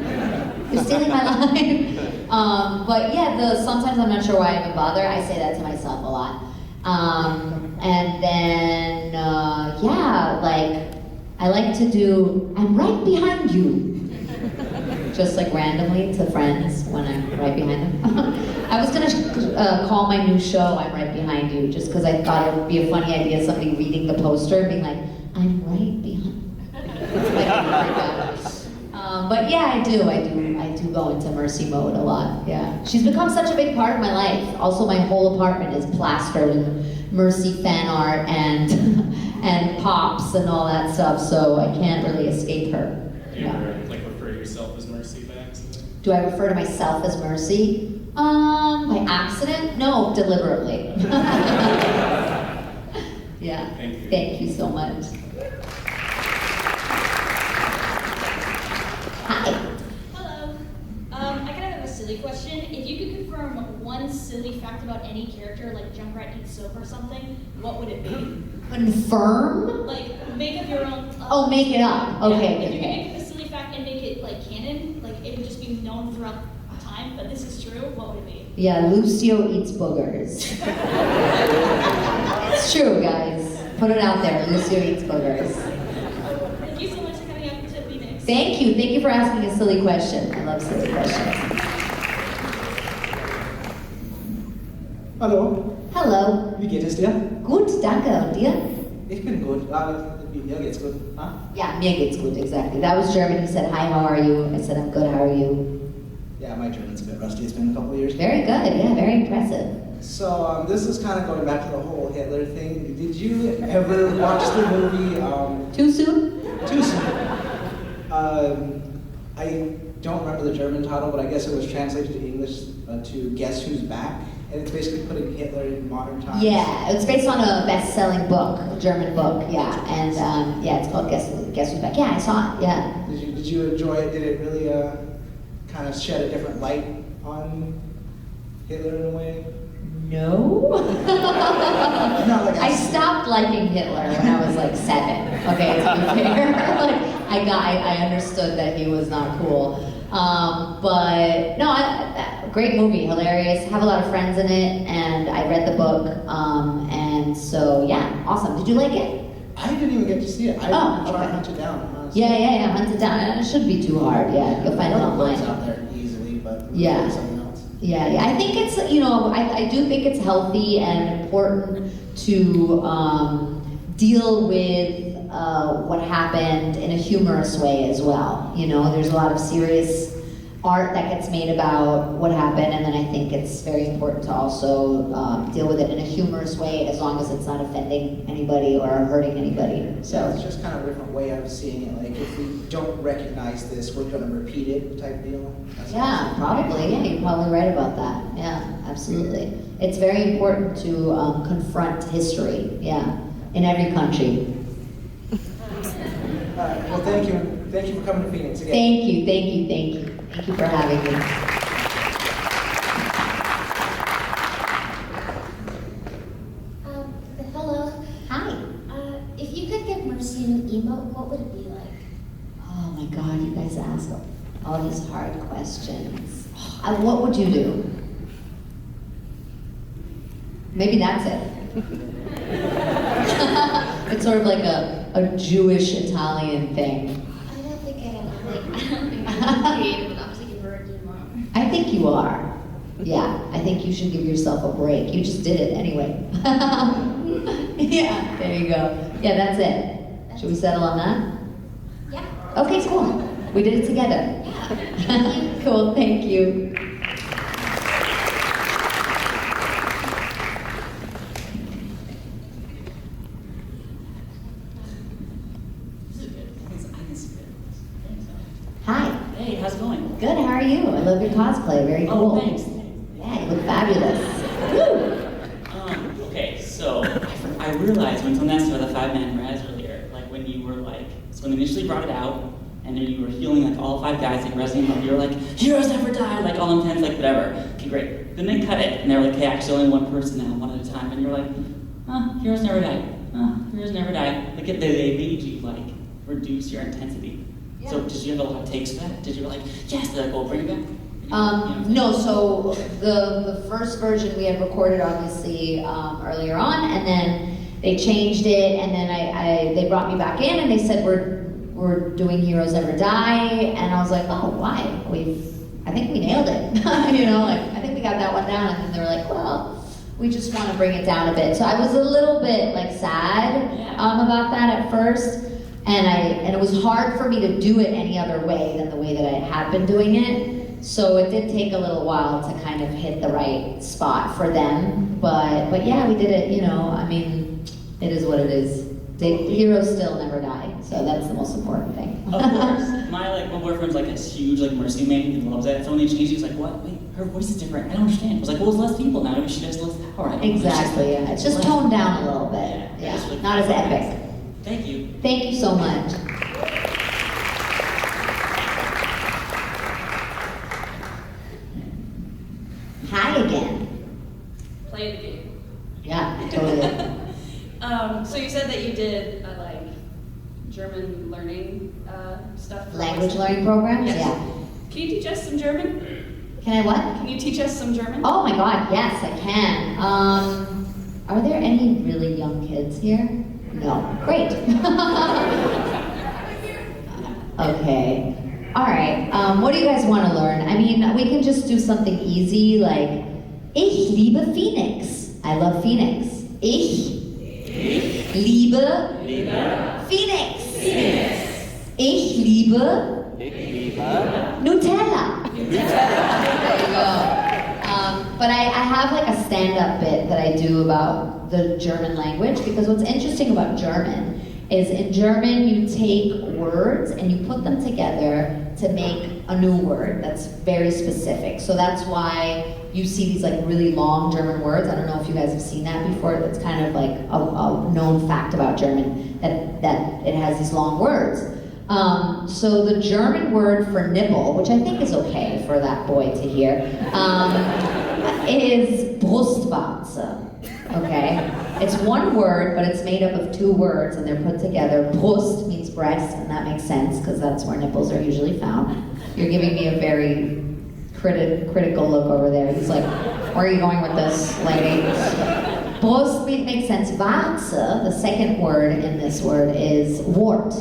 You're stealing my line. But yeah, sometimes I'm not sure why I even bother. I say that to myself a lot. And then, I like to do, I'm right behind you. Just like randomly to friends when I'm right behind them. I was gonna call my new show I'm Right Behind You, just because I thought it would be a funny idea, somebody reading the poster and being like, I'm right behind you. But yeah, I do go into Mercy mode a lot, yeah. She's become such a big part of my life. Also, my whole apartment is plastered in Mercy fan art and and pops and all that stuff, so I can't really escape her. Do you ever like refer to yourself as Mercy by accident? Do I refer to myself as Mercy? By accident? No, deliberately. Yeah. Thank you. Thank you so much. Hi. Hello. I kind of have a silly question. If you could confirm one silly fact about any character, like Junkrat eats soap or something, what would it be? Confirm? Like, make up your own. Oh, make it up. Okay, yeah, if you could okay. make up a silly fact and make it like canon, like it would just be known throughout time, but this is true, what would it be? Yeah, Lucio eats boogers. It's true, guys. Put it out there. Lucio eats boogers. Thank you so much for coming out to Phoenix. Thank you. Thank you for asking a silly question. I love silly questions. Hallo. Hello. Wie geht es dir? Gut, danke. Und dir? Ich bin gut. Mir geht's gut. Huh? Yeah, mir geht's gut, exactly. That was German. He said, hi, how are you? I said, I'm good, how are you? Yeah, my German's a bit rusty. It's been a couple of years. Very good, yeah, very impressive. So this is kind of going back to the whole Hitler thing. Did you ever watch the movie? Too soon? Too soon. I don't remember the German title, but I guess it was translated to English to Guess Who's Back, and it's basically putting Hitler in modern times. Yeah, it's based on a best-selling book, a German book, yeah, and yeah, it's called Guess Who's Back. Yeah, I saw it, yeah. Did you enjoy it? Did it really kind of shed a different light on Hitler in a way? No. I stopped liking Hitler when I was like 7. Okay, to be fair, like I understood that he was not cool. But no, great movie, hilarious. Have a lot of friends in it, and I read the book, and so yeah, awesome. Did you like it? I didn't even get to see it. I tried to hunt it down. Honestly. Yeah, hunt it down. It shouldn't be too hard. Yeah, you'll find it online. It's out there easily, but yeah. Something else. Yeah, I think it's, I do think it's healthy and important to deal with what happened in a humorous way as well. There's a lot of serious art that gets made about what happened, and then I think it's very important to also deal with it in a humorous way, as long as it's not offending anybody or hurting anybody. So it's just kind of a different way of seeing it. Like, if we don't recognize this, we're going to repeat it, type deal. Yeah, probably. Yeah, you're probably right about that. Yeah, absolutely. It's very important to confront history. Yeah, in every country. Well, thank you. Thank you for coming to Phoenix again. Thank you. Thank you for having me. Hello. Hi. If you could give Mercy an emote, what would it be like? Oh my God, you guys ask all these hard questions. What would you do? Maybe that's it. It's sort of like a Jewish Italian thing. I don't think I'm creative enough to give her a emote. I think you are. Yeah, I think you should give yourself a break. You just did it anyway. Yeah, there you go. Yeah, that's it. Should we settle on that? Yeah. Okay, cool. We did it together. Yeah. Cool, thank you. Hi. Hey, how's it going? Good, how are you? I love your cosplay, very cool. Oh, thanks. Yeah, you look fabulous. Okay, so I realized when someone asked about the 5-man res earlier, like when you were like, so when they initially brought it out, and then you were healing like all 5 guys like resing them up, you were like, heroes never die, like all intense, like whatever. Okay, great. Then they cut it, and they were like, hey, actually only one person now, one at a time, and you're like, heroes never die. Heroes never die. Like they made you like reduce your intensity. Yeah. So did you have a lot of takes for that? Did you like, yes, they're like, we'll bring it back? No, so the first version we had recorded obviously earlier on, and then they changed it, and then they brought me back in, and they said we're doing Heroes Never Die, and I was like, oh, why? I think we nailed it. You know, like I think we got that one down, and then they were like, well, we just want to bring it down a bit. So I was a little bit like sad about that at first, and it was hard for me to do it any other way than the way that I had been doing it. So it did take a little while to kind of hit the right spot for them, but yeah, we did it. You know, I mean, it is what it is. The heroes still never die, so that's the most important thing. Of course. My boyfriend's like this huge Mercy man, he loves that. So when they changed it, he was like, what? Wait, her voice is different. I don't understand. I was like, well, there's less people now. Maybe she has less power. Exactly, yeah. It's just toned down a little bit. Yeah, Really not as epic. Thank you. Thank you so much. Hi again. Play the game. Yeah, totally. So you said that you did like German learning stuff. Language learning programs? Yes. Yeah. Can you teach us some German? Can I what? Can you teach us some German? Oh my God, yes, I can. Are there any really young kids here? No. Great. Okay. All right. What do you guys want to learn? I mean, we can just do something easy like Ich liebe Phoenix. I love Phoenix. Ich liebe Phoenix. Ich liebe Nutella. There you go. But I have like a stand-up bit that I do about the German language, because what's interesting about German is in German you take words and you put them together to make a new word that's very specific. So that's why you see these like really long German words. I don't know if you guys have seen that before. That's kind of like a known fact about German, that it has these long words. So the German word for nipple, which I think is okay for that boy to hear, is Brustwarze. Okay? It's one word, but it's made up of two words, and they're put together. Brust means breast, and that makes sense, because that's where nipples are usually found. You're giving me a very critical look over there. He's like, where are you going with this, lady? Brust makes sense. Warze, the second word in this word, is wart.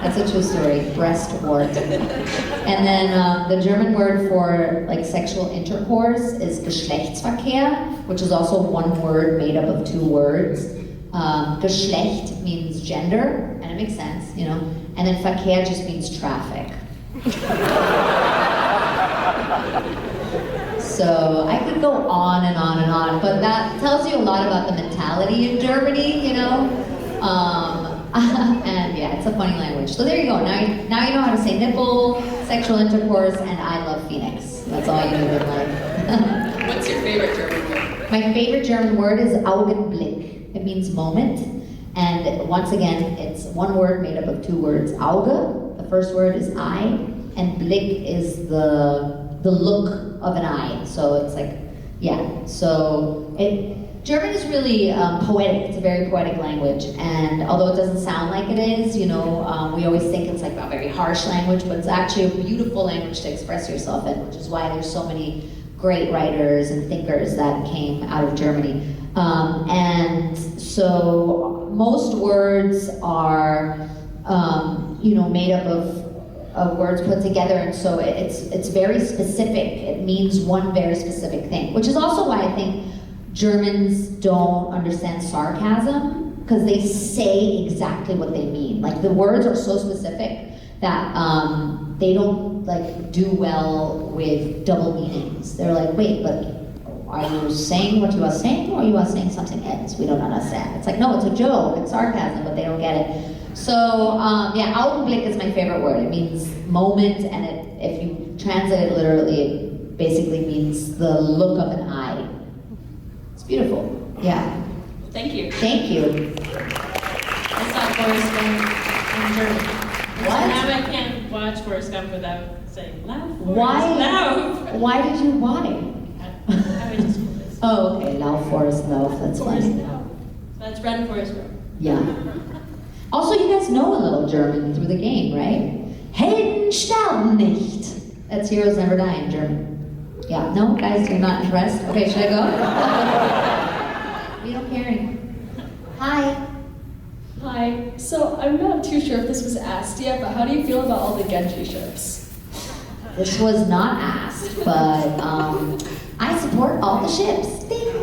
That's a true story, breast wart. And then the German word for like sexual intercourse is Geschlechtsverkehr, which is also one word made up of two words. Geschlecht means gender, and it makes sense, you know. And then Verkehr just means traffic. So I could go on and on and on, but that tells you a lot about the mentality in Germany, you know. And yeah, it's a funny language. So there you go. Now you know how to say nipple, sexual intercourse, and I love Phoenix. That's all you need in life. What's your favorite German word? My favorite German word is Augenblick. It means moment. And once again, it's one word made up of two words. Auge, the first word is eye, and Blick is the look of an eye. So it's like, yeah. So German is really poetic. It's a very poetic language, and although it doesn't sound like it is, you know, we always think it's like a very harsh language, but it's actually a beautiful language to express yourself in, which is why there's so many great writers and thinkers that came out of Germany. And so most words are, you know, made up of words put together, and so it's very specific. It means one very specific thing, which is also why I think Germans don't understand sarcasm, because they say exactly what they mean. Like the words are so specific that they don't like do well with double meanings. They're like, wait, but are you saying what you are saying, or you are saying something else? We don't understand. It's like, no, it's a joke, it's sarcasm, but they don't get it. So yeah, Augenblick is my favorite word. It means moment, and if you translate it literally, it basically means the look of an eye. Beautiful. Yeah. Thank you. Thank you. I saw Forrest Gump in German. What? So now I can't watch Forrest Gump without saying, laugh, Forrest, Why? laugh. Why did you why? I went to school this. Oh, okay. Lauf, Forrest, lauf. That's funny. That's Run, Forrest, Run. Yeah. Also, you guys know a little German through the game, right? Helden sterben nicht. That's Heroes Never Die in German. Yeah, no, guys, you're not impressed? Okay, should I go? We don't care anymore. Hi. Hi. So I'm not too sure if this was asked yet, but how do you feel about all the Genji ships? This was not asked, but I support all the ships. Ding.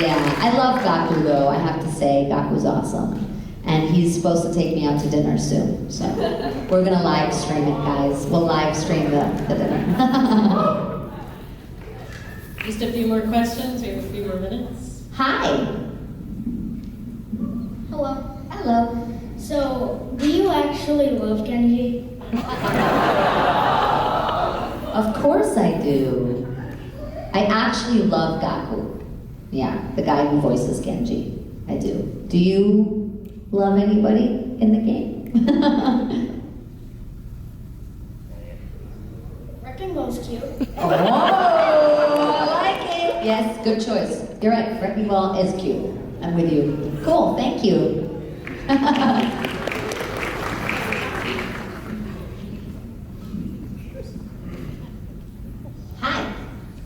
Yeah, I love Gaku though, I have to say. Gaku's awesome. And he's supposed to take me out to dinner soon. So we're gonna live stream it, guys. We'll live stream the dinner. Just a few more questions. We have a few more minutes. Hi. Hello. Hello. So, do you actually love Genji? Of course I do. I actually love Gaku. Yeah, the guy who voices Genji. I do. Do you love anybody in the game? Wrecking Ball's cute. Oh, I like it. Yes, good choice. You're right. Wrecking Ball is cute. I'm with you. Cool. Thank you. Hi.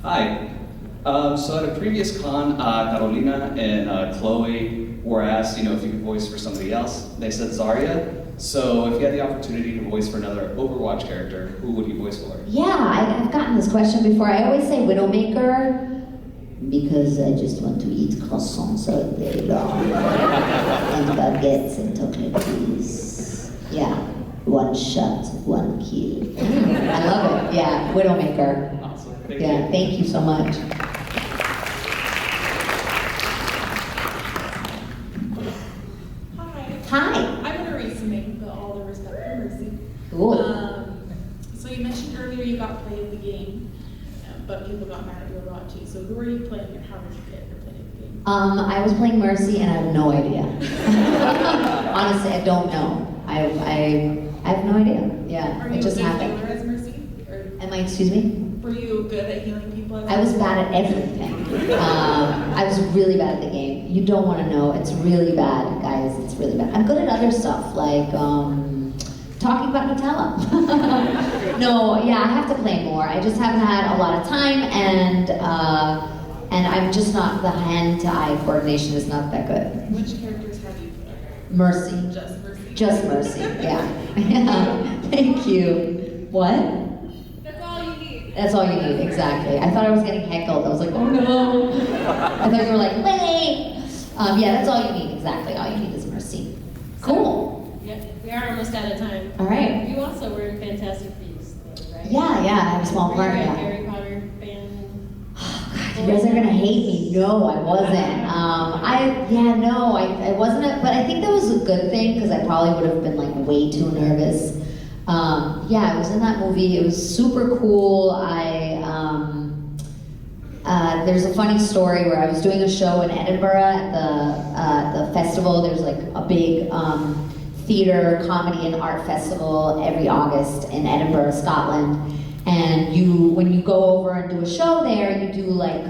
Hi. So at a previous con, Carolina and Chloe were asked, if you could voice for somebody else. They said Zarya. So if you had the opportunity to voice for another Overwatch character, who would you voice for? Yeah, I've gotten this question before. I always say Widowmaker because I just want to eat croissants all day long and baguettes and tomatillos. Yeah, one shot, one kill. I love it. Yeah, Widowmaker. Awesome. Thank you so much. Hi. I'm going to resubmit the All the Respect for Mercy. Cool. So you mentioned earlier you got play of the game, but people got mad at you a lot too. So who are you playing and how did you get your play of the game? I was playing Mercy and I have no idea. Honestly, I don't know. I have no idea. Yeah, Are it you just a good happened. healer as Mercy? Or Am I, excuse me? were you good at healing people as I was bad at everything. I was really bad at the game. You don't want to know. It's really bad, guys. It's really bad. I'm good at other stuff, like talking about Nutella. No, yeah, I have to play more. I just haven't had a lot of time, and I'm just not, the hand-to-eye coordination is not that good. Which characters have you played? Mercy. Just Mercy. Just Mercy, yeah. Yeah. Thank you. What? That's all you need. That's all you need, exactly. I thought I was getting heckled. I was like, oh no. I thought you were like, wait. Yeah, that's all you need, exactly. All you need is Mercy. Cool. Yeah, we are almost out of time. All right. You also were in Fantastic Beasts, though, right? Yeah, I have a small part, Were you a yeah. Harry Potter fan? You guys are gonna hate me. No, I wasn't. I wasn't. But I think that was a good thing because I probably would have been like way too nervous. I was in that movie. It was super cool. There's a funny story where I was doing a show in Edinburgh at the festival. There's like a big theater, comedy, and art festival every August in Edinburgh, Scotland. And when you go over and do a show there, you do like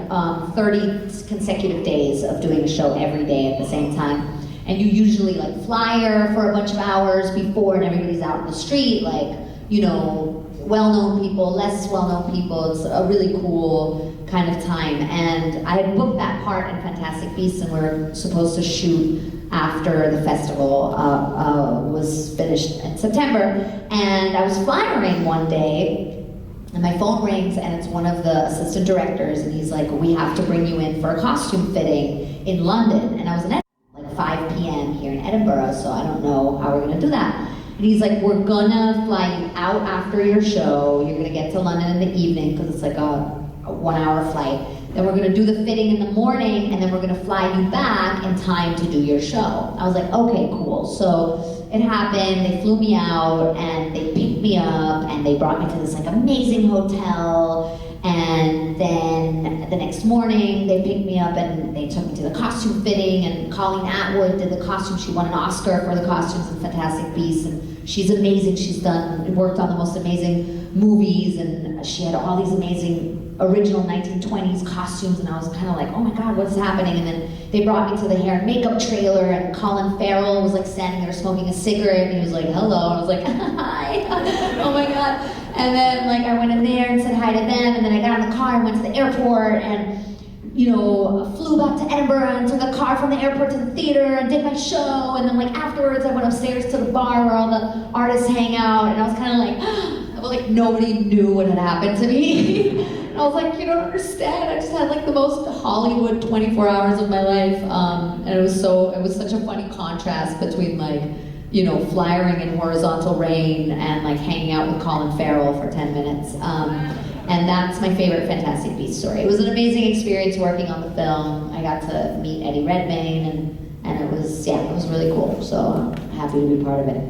30 consecutive days of doing a show every day at the same time. And you usually like flyer for a bunch of hours before, and everybody's out in the street, like, well-known people, less well-known people. It's a really cool kind of time. And I had booked that part in Fantastic Beasts, and we were supposed to shoot after the festival was finished in September. And I was flyering one day, and my phone rings, and it's one of the assistant directors, and he's like, we have to bring you in for a costume fitting in London. And I was in Edinburgh, like 5 p.m. here in Edinburgh, so I don't know how we're gonna do that. And he's like, we're gonna fly you out after your show. You're gonna get to London in the evening, because it's like a 1-hour flight. Then we're gonna do the fitting in the morning, and then we're gonna fly you back in time to do your show. I was like, okay, cool. So it happened, they flew me out, and they picked me up, and they brought me to this like amazing hotel, and then the next morning, they picked me up, and they took me to the costume fitting, and Colleen Atwood did the costume. She won an Oscar for the costumes in Fantastic Beasts, and she's amazing. She's worked on the most amazing movies, and she had all these amazing original 1920s costumes, and I was kind of like, oh my god, what's happening? And then they brought me to the hair and makeup trailer, and Colin Farrell was like standing there smoking a cigarette, and he was like, hello, and I was like, hi, oh my god. And then like I went in there and said hi to them, and then I got in the car and went to the airport, and flew back to Edinburgh and took a car from the airport to the theater and did my show. And then like afterwards, I went upstairs to the bar where all the artists hang out. And I was kind of like nobody knew what had happened to me. And I was like, you don't understand. I just had like the most Hollywood 24 hours of my life. And it was such a funny contrast between like, flyering in horizontal rain and like hanging out with Colin Farrell for 10 minutes. And that's my favorite Fantastic Beasts story. It was an amazing experience working on the film. I got to meet Eddie Redmayne and it was really cool. So I'm happy to be part of it.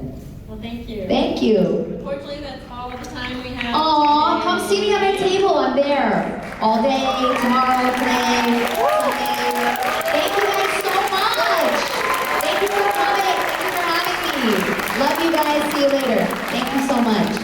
Well, thank you. Thank you. Unfortunately, that's all the time we have. Aw, come see me at my table. I'm there all day, tomorrow, today, Sunday. Thank you guys so much. Thank you for coming. Thank you for having me. Love you guys. See you later. Thank you so much.